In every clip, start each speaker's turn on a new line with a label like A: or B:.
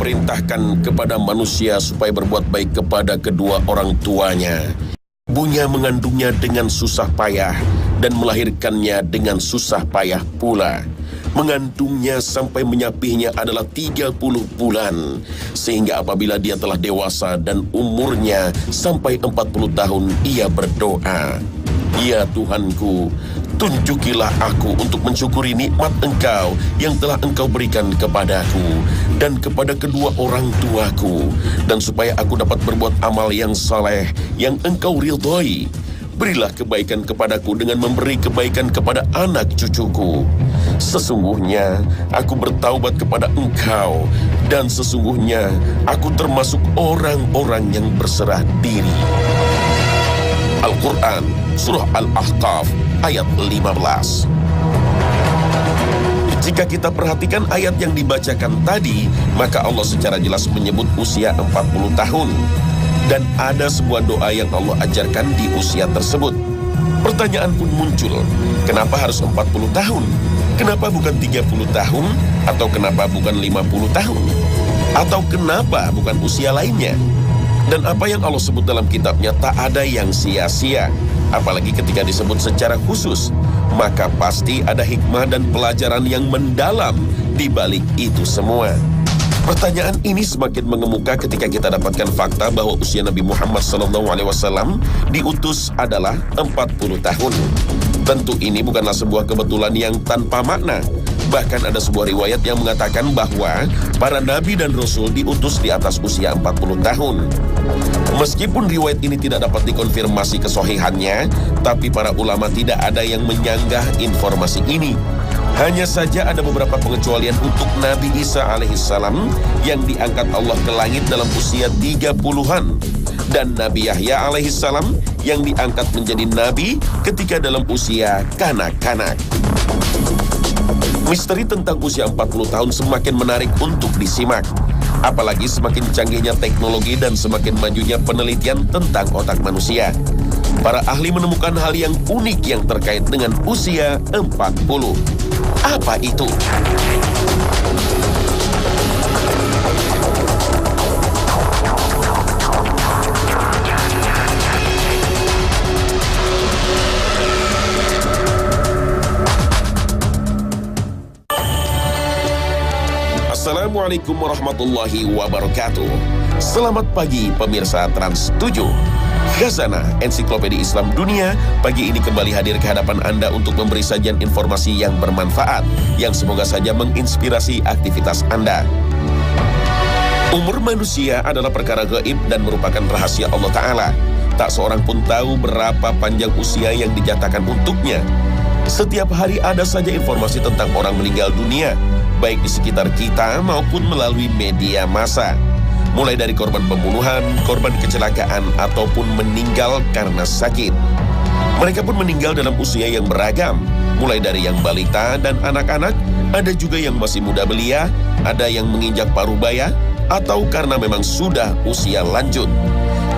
A: memerintahkan kepada manusia supaya berbuat baik kepada kedua orang tuanya. Ibunya mengandungnya dengan susah payah dan melahirkannya dengan susah payah pula. Mengandungnya sampai menyapihnya adalah 30 bulan. Sehingga apabila dia telah dewasa dan umurnya sampai 40 tahun, ia berdoa, "Ya Tuhanku, tunjukilah aku untuk mensyukuri nikmat Engkau yang telah Engkau berikan kepadaku dan kepada kedua orang tuaku, dan supaya aku dapat berbuat amal yang saleh yang Engkau ridhoi. Berilah kebaikan kepadaku dengan memberi kebaikan kepada anak cucuku. Sesungguhnya aku bertaubat kepada Engkau, dan sesungguhnya aku termasuk orang-orang yang berserah diri." Al-Quran, Surah Al-Ahqaf, ayat 15. Jika kita perhatikan ayat yang dibacakan tadi, maka Allah secara jelas menyebut usia 40 tahun. Dan ada sebuah doa yang Allah ajarkan di usia tersebut. Pertanyaan pun muncul, kenapa harus 40 tahun? Kenapa bukan 30 tahun? Atau kenapa bukan 50 tahun? Atau kenapa bukan usia lainnya? Dan apa yang Allah sebut dalam kitabnya tak ada yang sia-sia. Apalagi ketika disebut secara khusus, maka pasti ada hikmah dan pelajaran yang mendalam di balik itu semua. Pertanyaan ini semakin mengemuka ketika kita dapatkan fakta bahwa usia Nabi Muhammad SAW diutus adalah 40 tahun. Tentu ini bukanlah sebuah kebetulan yang tanpa makna. Bahkan ada sebuah riwayat yang mengatakan bahwa para nabi dan rasul diutus di atas usia 40 tahun. Meskipun riwayat ini tidak dapat dikonfirmasi kesohihannya, tapi para ulama tidak ada yang menyanggah informasi ini. Hanya saja ada beberapa pengecualian untuk Nabi Isa alaihissalam yang diangkat Allah ke langit dalam usia 30-an. Dan Nabi Yahya alaihissalam yang diangkat menjadi nabi ketika dalam usia kanak-kanak. Misteri tentang usia 40 tahun semakin menarik untuk disimak. Apalagi semakin canggihnya teknologi dan semakin majunya penelitian tentang otak manusia. Para ahli menemukan hal yang unik yang terkait dengan usia 40. Apa itu? Assalamualaikum warahmatullahi wabarakatuh. Selamat pagi pemirsa Trans 7. Khazanah Ensiklopedia Islam Dunia pagi ini kembali hadir ke hadapan Anda untuk memberi sajian informasi yang bermanfaat, yang semoga saja menginspirasi aktivitas Anda. Umur manusia adalah perkara gaib dan merupakan rahasia Allah Ta'ala. Tak seorang pun tahu berapa panjang usia yang dijatakan untuknya. Setiap hari ada saja informasi tentang orang meninggal dunia, baik di sekitar kita maupun melalui media massa. Mulai dari korban pembunuhan, korban kecelakaan, ataupun meninggal karena sakit. Mereka pun meninggal dalam usia yang beragam, mulai dari yang balita dan anak-anak, ada juga yang masih muda belia, ada yang menginjak paruh baya, atau karena memang sudah usia lanjut.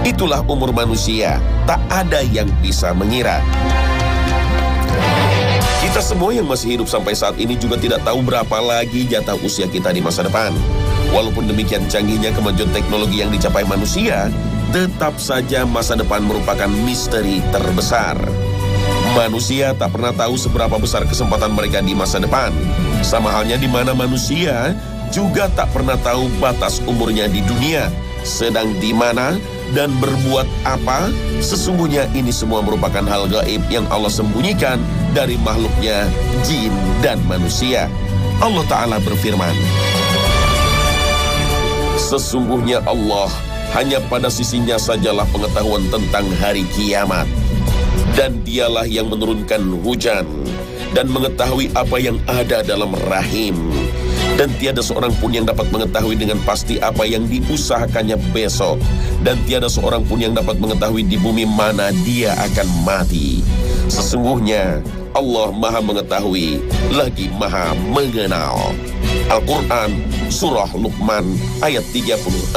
A: Itulah umur manusia, tak ada yang bisa mengira. Kita semua yang masih hidup sampai saat ini juga tidak tahu berapa lagi jatah usia kita di masa depan. Walaupun demikian canggihnya kemajuan teknologi yang dicapai manusia, tetap saja masa depan merupakan misteri terbesar. Manusia tak pernah tahu seberapa besar kesempatan mereka di masa depan. Sama halnya di mana manusia juga tak pernah tahu batas umurnya di dunia, sedang di mana dan berbuat apa. Sesungguhnya ini semua merupakan hal gaib yang Allah sembunyikan dari makhluknya, jin dan manusia. Allah Ta'ala berfirman, sesungguhnya Allah hanya pada sisinya sajalah pengetahuan tentang hari kiamat. Dan dialah yang menurunkan hujan dan mengetahui apa yang ada dalam rahim. Dan tiada seorang pun yang dapat mengetahui dengan pasti apa yang diusahakannya besok. Dan tiada seorang pun yang dapat mengetahui di bumi mana dia akan mati. Sesungguhnya Allah Maha Mengetahui lagi Maha Mengenal. Al-Quran, Surah Luqman, ayat 34.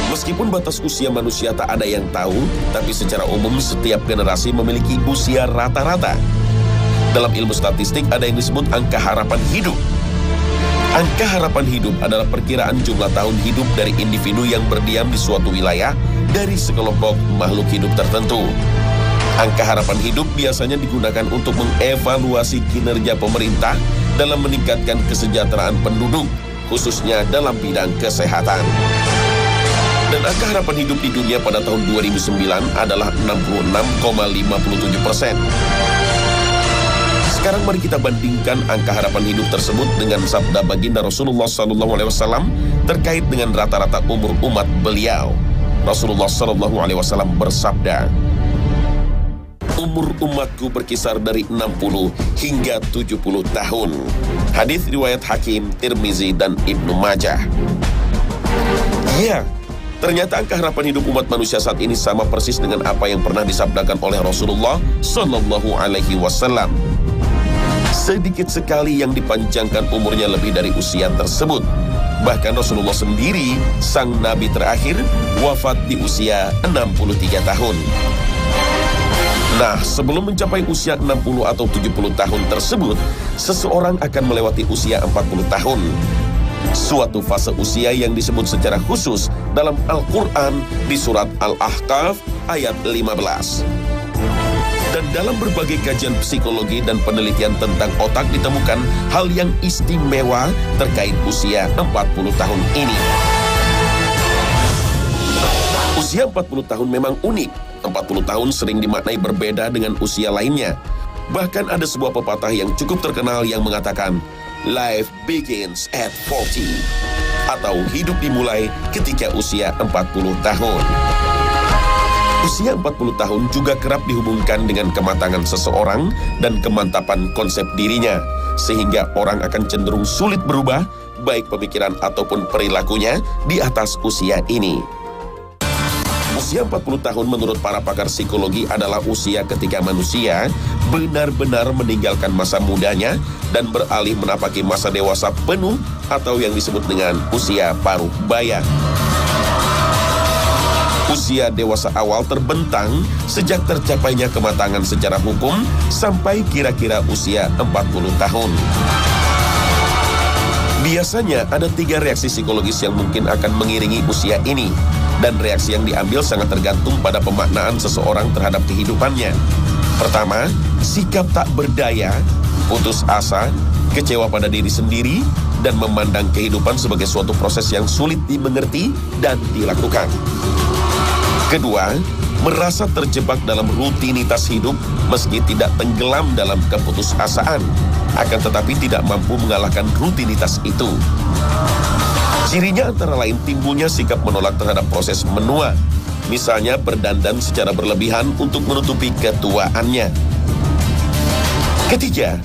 A: Meskipun batas usia manusia tak ada yang tahu, tapi secara umum setiap generasi memiliki usia rata-rata. Dalam ilmu statistik ada yang disebut angka harapan hidup. Angka harapan hidup adalah perkiraan jumlah tahun hidup dari individu yang berdiam di suatu wilayah dari sekelompok makhluk hidup tertentu. Angka harapan hidup biasanya digunakan untuk mengevaluasi kinerja pemerintah dalam meningkatkan kesejahteraan penduduk, khususnya dalam bidang kesehatan. Dan angka harapan hidup di dunia pada tahun 2009 adalah 66,57%. Sekarang mari kita bandingkan angka harapan hidup tersebut dengan sabda baginda Rasulullah SAW terkait dengan rata-rata umur umat beliau. Rasulullah SAW bersabda, umur umatku berkisar dari 60 hingga 70 tahun. Hadis riwayat Hakim, Tirmizi, dan Ibnu Majah. Ya, ternyata angka harapan hidup umat manusia saat ini sama persis dengan apa yang pernah disabdakan oleh Rasulullah SAW. Sedikit sekali yang dipanjangkan umurnya lebih dari usia tersebut. Bahkan Rasulullah sendiri, sang Nabi terakhir, wafat di usia 63 tahun. Nah, sebelum mencapai usia 60 atau 70 tahun tersebut, seseorang akan melewati usia 40 tahun. Suatu fase usia yang disebut secara khusus dalam Al-Quran di surat Al-Ahqaf ayat 15. Dan dalam berbagai kajian psikologi dan penelitian tentang otak ditemukan hal yang istimewa terkait usia 40 tahun ini. Usia 40 tahun memang unik. 40 tahun sering dimaknai berbeda dengan usia lainnya. Bahkan ada sebuah pepatah yang cukup terkenal yang mengatakan, life begins at 40, atau hidup dimulai ketika usia 40 tahun. Usia 40 tahun juga kerap dihubungkan dengan kematangan seseorang dan kemantapan konsep dirinya, sehingga orang akan cenderung sulit berubah, baik pemikiran ataupun perilakunya di atas usia ini. Usia 40 tahun menurut para pakar psikologi adalah usia ketika manusia benar-benar meninggalkan masa mudanya dan beralih menapaki masa dewasa penuh atau yang disebut dengan usia paruh baya. Usia dewasa awal terbentang sejak tercapainya kematangan secara hukum sampai kira-kira usia 40 tahun. Biasanya ada 3 reaksi psikologis yang mungkin akan mengiringi usia ini. Dan reaksi yang diambil sangat tergantung pada pemaknaan seseorang terhadap kehidupannya. Pertama, sikap tak berdaya, putus asa, kecewa pada diri sendiri, dan memandang kehidupan sebagai suatu proses yang sulit dimengerti dan dilakukan. Kedua, merasa terjebak dalam rutinitas hidup meski tidak tenggelam dalam keputusasaan, akan tetapi tidak mampu mengalahkan rutinitas itu. Cirinya antara lain timbulnya sikap menolak terhadap proses menua, misalnya berdandan secara berlebihan untuk menutupi ketuaannya. Ketiga,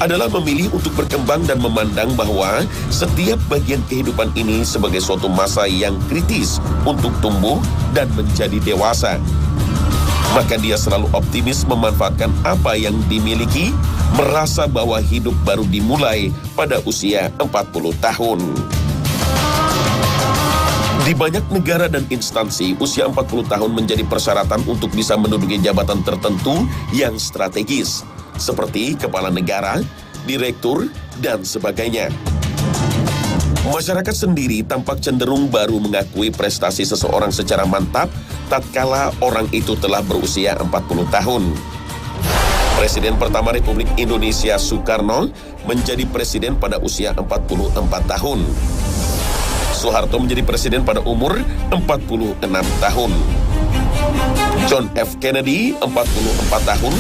A: adalah memilih untuk berkembang dan memandang bahwa setiap bagian kehidupan ini sebagai suatu masa yang kritis untuk tumbuh dan menjadi dewasa. Maka dia selalu optimis memanfaatkan apa yang dimiliki, merasa bahwa hidup baru dimulai pada usia 40 tahun. Di banyak negara dan instansi, usia 40 tahun menjadi persyaratan untuk bisa menduduki jabatan tertentu yang strategis, seperti kepala negara, direktur, dan sebagainya. Masyarakat sendiri tampak cenderung baru mengakui prestasi seseorang secara mantap tatkala orang itu telah berusia 40 tahun. Presiden pertama Republik Indonesia Soekarno menjadi presiden pada usia 44 tahun. Soeharto menjadi presiden pada umur 46 tahun. John F. Kennedy 44 tahun.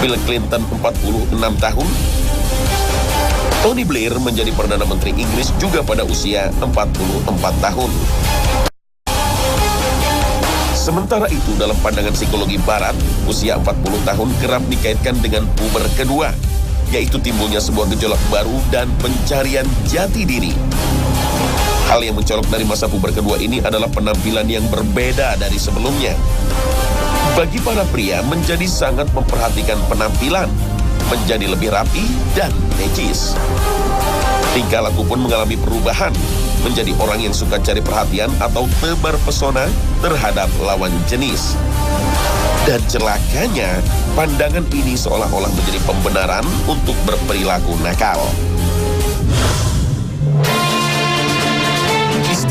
A: Bill Clinton 46 tahun. Tony Blair menjadi Perdana Menteri Inggris juga pada usia 44 tahun. Sementara itu dalam pandangan psikologi barat, usia 40 tahun kerap dikaitkan dengan puber kedua, yaitu timbulnya sebuah gejolak baru dan pencarian jati diri. Hal yang mencolok dari masa puber kedua ini adalah penampilan yang berbeda dari sebelumnya. Bagi para pria menjadi sangat memperhatikan penampilan, menjadi lebih rapi dan necis. Tingkah laku pun mengalami perubahan, menjadi orang yang suka cari perhatian atau tebar pesona terhadap lawan jenis. Dan celakanya, pandangan ini seolah-olah menjadi pembenaran untuk berperilaku nakal.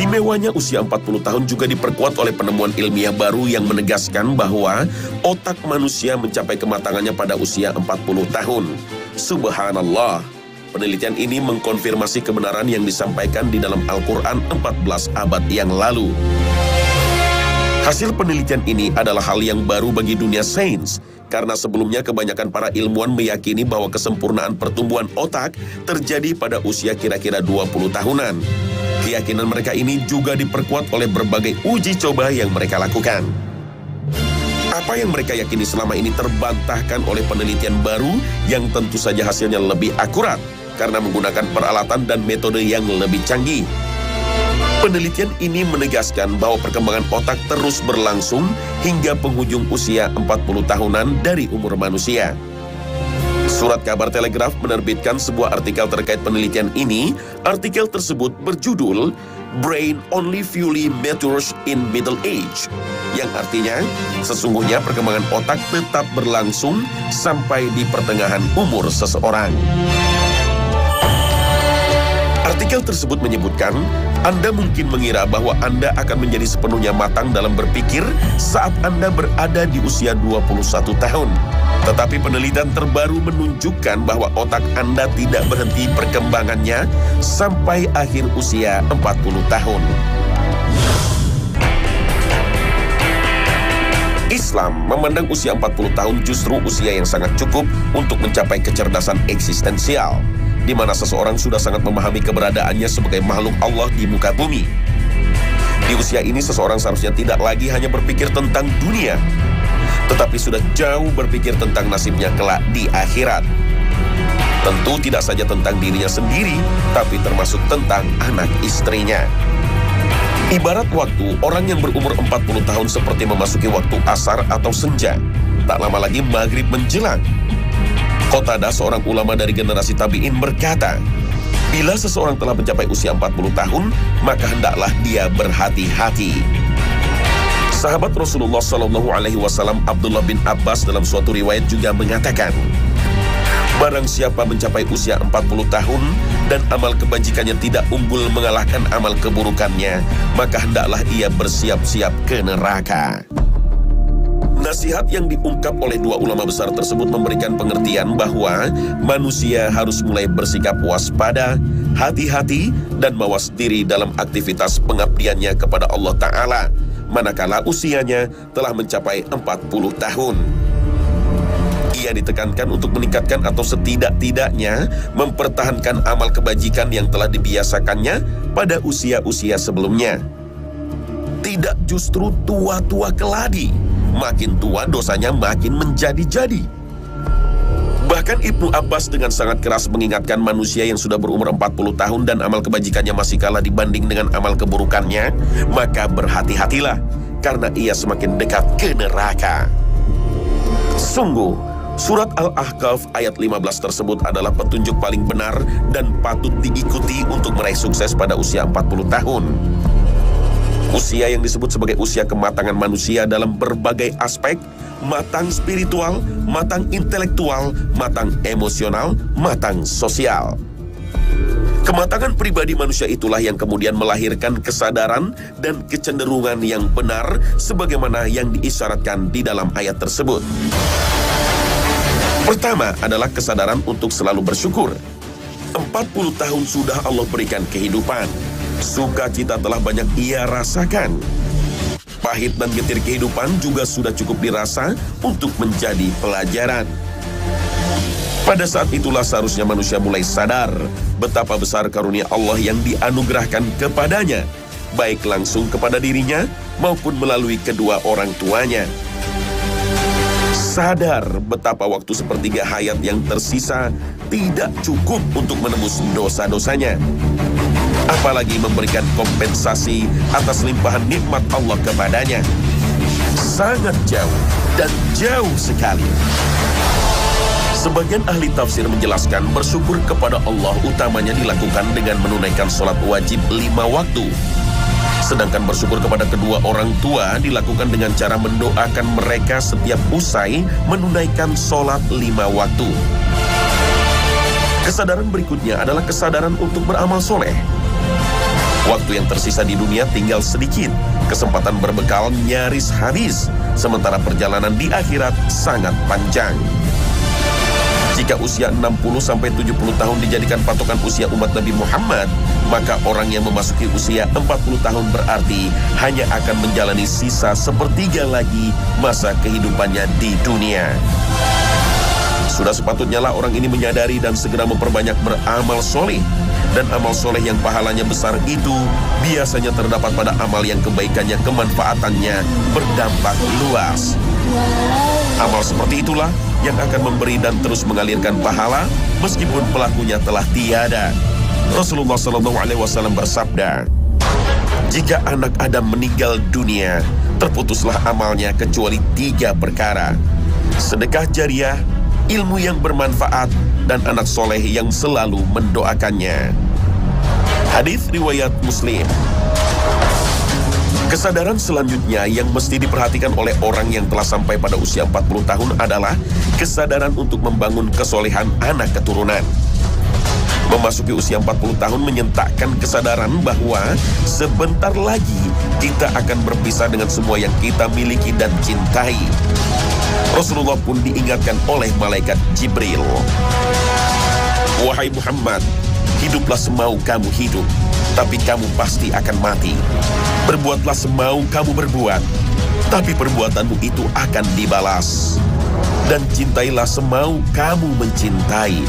A: Istimewanya usia 40 tahun juga diperkuat oleh penemuan ilmiah baru yang menegaskan bahwa otak manusia mencapai kematangannya pada usia 40 tahun. Subhanallah, penelitian ini mengkonfirmasi kebenaran yang disampaikan di dalam Al-Quran 14 abad yang lalu. Hasil penelitian ini adalah hal yang baru bagi dunia sains, karena sebelumnya kebanyakan para ilmuwan meyakini bahwa kesempurnaan pertumbuhan otak terjadi pada usia kira-kira 20 tahunan. Keyakinan mereka ini juga diperkuat oleh berbagai uji coba yang mereka lakukan. Apa yang mereka yakini selama ini terbantahkan oleh penelitian baru yang tentu saja hasilnya lebih akurat karena menggunakan peralatan dan metode yang lebih canggih. Penelitian ini menegaskan bahwa perkembangan otak terus berlangsung hingga penghujung usia 40 tahunan dari umur manusia. Surat kabar Telegraph menerbitkan sebuah artikel terkait penelitian ini. Artikel tersebut berjudul Brain Only Fully Matures in Middle Age, yang artinya sesungguhnya perkembangan otak tetap berlangsung sampai di pertengahan umur seseorang. Artikel tersebut menyebutkan, Anda mungkin mengira bahwa Anda akan menjadi sepenuhnya matang dalam berpikir saat Anda berada di usia 21 tahun. Tetapi penelitian terbaru menunjukkan bahwa otak Anda tidak berhenti perkembangannya sampai akhir usia 40 tahun. Islam memandang usia 40 tahun justru usia yang sangat cukup untuk mencapai kecerdasan eksistensial, di mana seseorang sudah sangat memahami keberadaannya sebagai makhluk Allah di muka bumi. Di usia ini seseorang seharusnya tidak lagi hanya berpikir tentang dunia, tetapi sudah jauh berpikir tentang nasibnya kelak di akhirat. Tentu tidak saja tentang dirinya sendiri, tapi termasuk tentang anak istrinya. Ibarat waktu, orang yang berumur 40 tahun seperti memasuki waktu asar atau senja. Tak lama lagi maghrib menjelang. Qatadah, seorang ulama dari generasi tabi'in, berkata, bila seseorang telah mencapai usia 40 tahun, maka hendaklah dia berhati-hati. Sahabat Rasulullah SAW Abdullah bin Abbas dalam suatu riwayat juga mengatakan, barang siapa mencapai usia 40 tahun dan amal kebajikannya tidak unggul mengalahkan amal keburukannya, maka hendaklah ia bersiap-siap ke neraka. Nasihat yang diungkap oleh dua ulama besar tersebut memberikan pengertian bahwa manusia harus mulai bersikap waspada, hati-hati, dan mawas diri dalam aktivitas pengabdiannya kepada Allah Ta'ala, manakala usianya telah mencapai 40 tahun. Ia ditekankan untuk meningkatkan atau setidak-tidaknya mempertahankan amal kebajikan yang telah dibiasakannya pada usia-usia sebelumnya. Tidak justru tua-tua keladi, makin tua dosanya makin menjadi-jadi. Bahkan Ibnu Abbas dengan sangat keras mengingatkan manusia yang sudah berumur 40 tahun dan amal kebajikannya masih kalah dibanding dengan amal keburukannya, maka berhati-hatilah, karena ia semakin dekat ke neraka. Sungguh, surat Al-Ahqaf ayat 15 tersebut adalah petunjuk paling benar dan patut diikuti untuk meraih sukses pada usia 40 tahun. Usia yang disebut sebagai usia kematangan manusia dalam berbagai aspek, matang spiritual, matang intelektual, matang emosional, matang sosial. Kematangan pribadi manusia itulah yang kemudian melahirkan kesadaran dan kecenderungan yang benar sebagaimana yang diisyaratkan di dalam ayat tersebut. Pertama adalah kesadaran untuk selalu bersyukur. 40 tahun sudah Allah berikan kehidupan. Sukacita telah banyak ia rasakan. Pahit dan getir kehidupan juga sudah cukup dirasa untuk menjadi pelajaran. Pada saat itulah seharusnya manusia mulai sadar betapa besar karunia Allah yang dianugerahkan kepadanya, baik langsung kepada dirinya maupun melalui kedua orang tuanya. Sadar betapa waktu sepertiga hayat yang tersisa tidak cukup untuk menembus dosa-dosanya, apalagi memberikan kompensasi atas limpahan nikmat Allah kepadanya. Sangat jauh dan jauh sekali. Sebagian ahli tafsir menjelaskan bersyukur kepada Allah utamanya dilakukan dengan menunaikan sholat wajib 5 waktu. Sedangkan bersyukur kepada kedua orang tua dilakukan dengan cara mendoakan mereka setiap usai menunaikan sholat 5 waktu. Kesadaran berikutnya adalah kesadaran untuk beramal soleh. Waktu yang tersisa di dunia tinggal sedikit, kesempatan berbekal nyaris habis, sementara perjalanan di akhirat sangat panjang. Jika usia 60-70 tahun dijadikan patokan usia umat Nabi Muhammad, maka orang yang memasuki usia 40 tahun berarti hanya akan menjalani sisa sepertiga lagi masa kehidupannya di dunia. Sudah sepatutnya lah orang ini menyadari dan segera memperbanyak beramal soleh. Dan amal soleh yang pahalanya besar itu biasanya terdapat pada amal yang kebaikannya, kemanfaatannya berdampak luas. Amal seperti itulah yang akan memberi dan terus mengalirkan pahala meskipun pelakunya telah tiada. Rasulullah SAW bersabda, jika anak Adam meninggal dunia, terputuslah amalnya kecuali 3 perkara: sedekah jariah, ilmu yang bermanfaat, dan anak soleh yang selalu mendoakannya. Hadis riwayat Muslim. Kesadaran selanjutnya yang mesti diperhatikan oleh orang yang telah sampai pada usia 40 tahun adalah kesadaran untuk membangun kesolehan anak keturunan. Memasuki usia 40 tahun menyentakkan kesadaran bahwa sebentar lagi kita akan berpisah dengan semua yang kita miliki dan cintai. Rasulullah pun diingatkan oleh malaikat Jibril, wahai Muhammad, hiduplah semau kamu hidup, tapi kamu pasti akan mati. Berbuatlah semau kamu berbuat, tapi perbuatanmu itu akan dibalas. Dan cintailah semau kamu mencintai,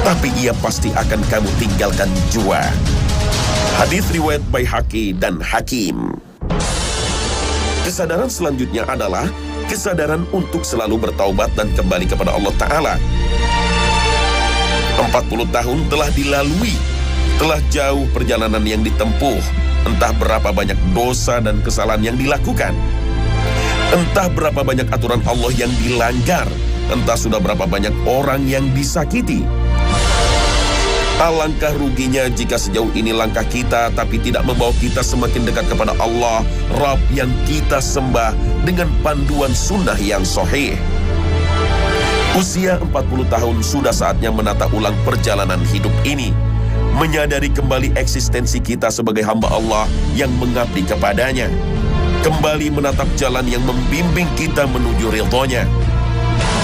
A: tapi ia pasti akan kamu tinggalkan jua. Hadis riwayat Baihaqi dan Hakim. Kesadaran selanjutnya adalah kesadaran untuk selalu bertaubat dan kembali kepada Allah Ta'ala. 40 tahun telah dilalui, telah jauh perjalanan yang ditempuh, entah berapa banyak dosa dan kesalahan yang dilakukan, entah berapa banyak aturan Allah yang dilanggar, entah sudah berapa banyak orang yang disakiti. Alangkah ruginya jika sejauh ini langkah kita tapi tidak membawa kita semakin dekat kepada Allah, Rabb yang kita sembah dengan panduan sunnah yang sahih. Usia 40 tahun sudah saatnya menata ulang perjalanan hidup ini, menyadari kembali eksistensi kita sebagai hamba Allah yang mengabdi kepadanya, kembali menatap jalan yang membimbing kita menuju ridhonya.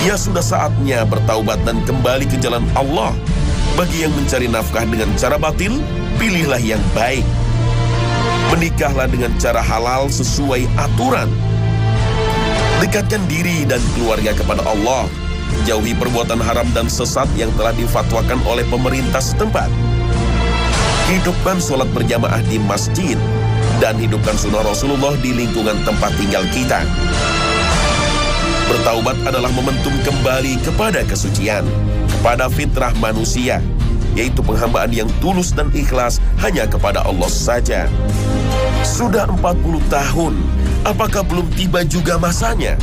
A: Ya, sudah saatnya bertaubat dan kembali ke jalan Allah. Bagi yang mencari nafkah dengan cara batil, pilihlah yang baik. Menikahlah dengan cara halal sesuai aturan. Dekatkan diri dan keluarga kepada Allah. Jauhi perbuatan haram dan sesat yang telah difatwakan oleh pemerintah setempat. Hidupkan sholat berjamaah di masjid dan hidupkan sunnah Rasulullah di lingkungan tempat tinggal kita. Bertaubat adalah momentum kembali kepada kesucian, kepada fitrah manusia, yaitu penghambaan yang tulus dan ikhlas hanya kepada Allah saja. Sudah 40 tahun, apakah belum tiba juga masanya?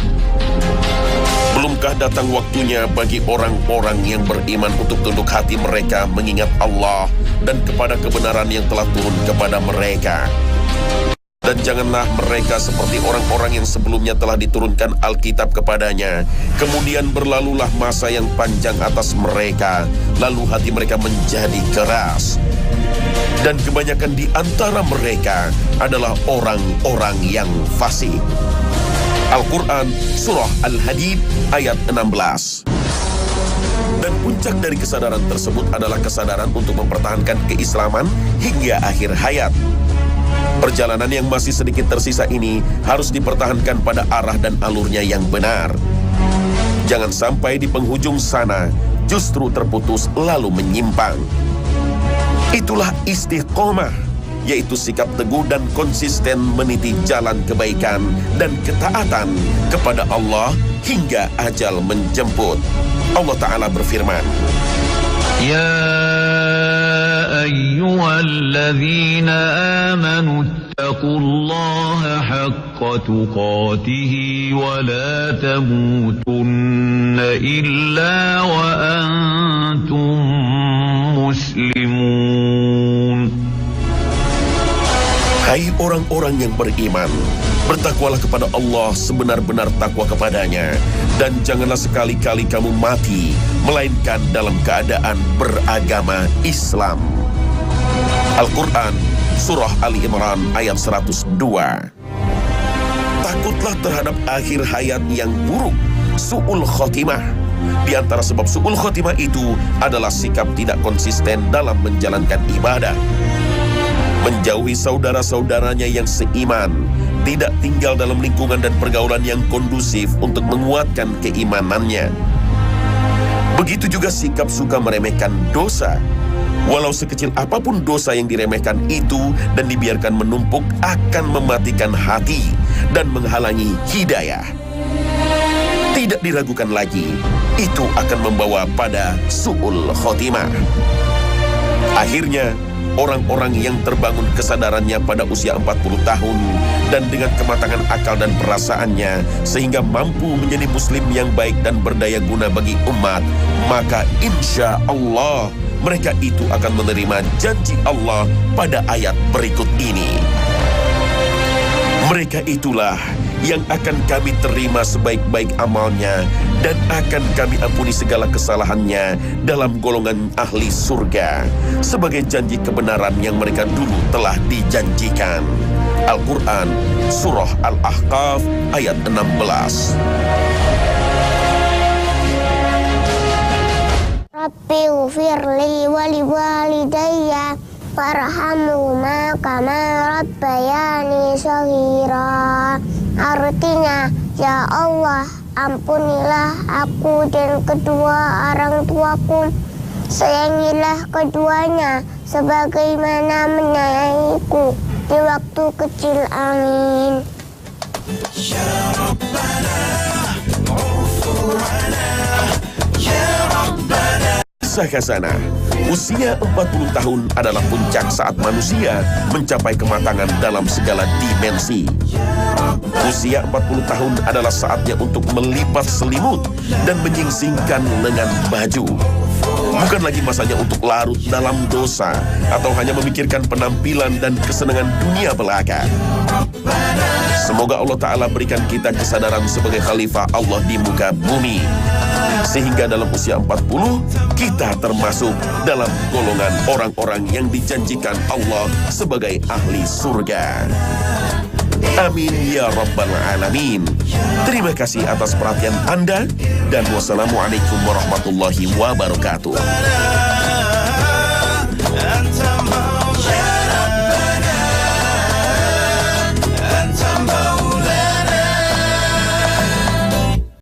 A: Belumkah datang waktunya bagi orang-orang yang beriman untuk tunduk hati mereka mengingat Allah dan kepada kebenaran yang telah turun kepada mereka? Dan janganlah mereka seperti orang-orang yang sebelumnya telah diturunkan Alkitab kepadanya. Kemudian berlalulah masa yang panjang atas mereka, lalu hati mereka menjadi keras. Dan kebanyakan di antara mereka adalah orang-orang yang fasik. Al-Quran, Surah Al-Hadid, ayat 16. Dan puncak dari kesadaran tersebut adalah kesadaran untuk mempertahankan keislaman hingga akhir hayat. Perjalanan yang masih sedikit tersisa ini harus dipertahankan pada arah dan alurnya yang benar. Jangan sampai di penghujung sana justru terputus lalu menyimpang. Itulah istiqomah, yaitu sikap teguh dan konsisten meniti jalan kebaikan dan ketaatan kepada Allah hingga ajal menjemput. Allah Ta'ala berfirman,
B: يا أيها الذين آمنوا اتقوا الله حق تقاته ولا تموتن إلا وأنتم مسلمون.
A: Hai orang-orang yang beriman, bertakwalah kepada Allah sebenar-benar takwa kepadanya, dan janganlah sekali-kali kamu mati melainkan dalam keadaan beragama Islam. Al-Quran, Surah Ali Imran ayat 102. Takutlah terhadap akhir hayat yang buruk, su'ul khotimah. Di antara sebab su'ul khotimah itu adalah sikap tidak konsisten dalam menjalankan ibadah, menjauhi saudara-saudaranya yang seiman, tidak tinggal dalam lingkungan dan pergaulan yang kondusif untuk menguatkan keimanannya. Begitu juga sikap suka meremehkan dosa. Walau sekecil apapun dosa yang diremehkan itu dan dibiarkan menumpuk akan mematikan hati dan menghalangi hidayah. Tidak diragukan lagi, itu akan membawa pada su'ul khotimah. Akhirnya, orang-orang yang terbangun kesadarannya pada usia 40 tahun dan dengan kematangan akal dan perasaannya sehingga mampu menjadi muslim yang baik dan berdaya guna bagi umat, maka insya Allah mereka itu akan menerima janji Allah pada ayat berikut ini. Mereka itulah yang akan kami terima sebaik-baik amalnya dan akan kami ampuni segala kesalahannya dalam golongan ahli surga sebagai janji kebenaran yang mereka dulu telah dijanjikan. Al-Quran, Surah Al-Ahqaf, ayat 16.
C: Rabbi ufirli wali walidayya warhamhuma kama rabbayani shaghira. Artinya, ya Allah, ampunilah aku dan kedua orang tuaku, sayangilah keduanya sebagaimana menyayangiku di waktu kecil. Amin. Ya Rabbana, ghufrana, ya Rabbana.
A: Kisah Khazanah, usia 40 tahun adalah puncak saat manusia mencapai kematangan dalam segala dimensi. Usia 40 tahun adalah saatnya untuk melipat selimut dan menyingsingkan lengan baju. Bukan lagi masanya untuk larut dalam dosa atau hanya memikirkan penampilan dan kesenangan dunia belaka. Semoga Allah Ta'ala berikan kita kesadaran sebagai khalifah Allah di muka bumi, sehingga dalam usia 40 kita termasuk dalam golongan orang-orang yang dijanjikan Allah sebagai ahli surga. Amin ya Rabbal Alamin. Terima kasih atas perhatian Anda dan wassalamualaikum warahmatullahi wabarakatuh.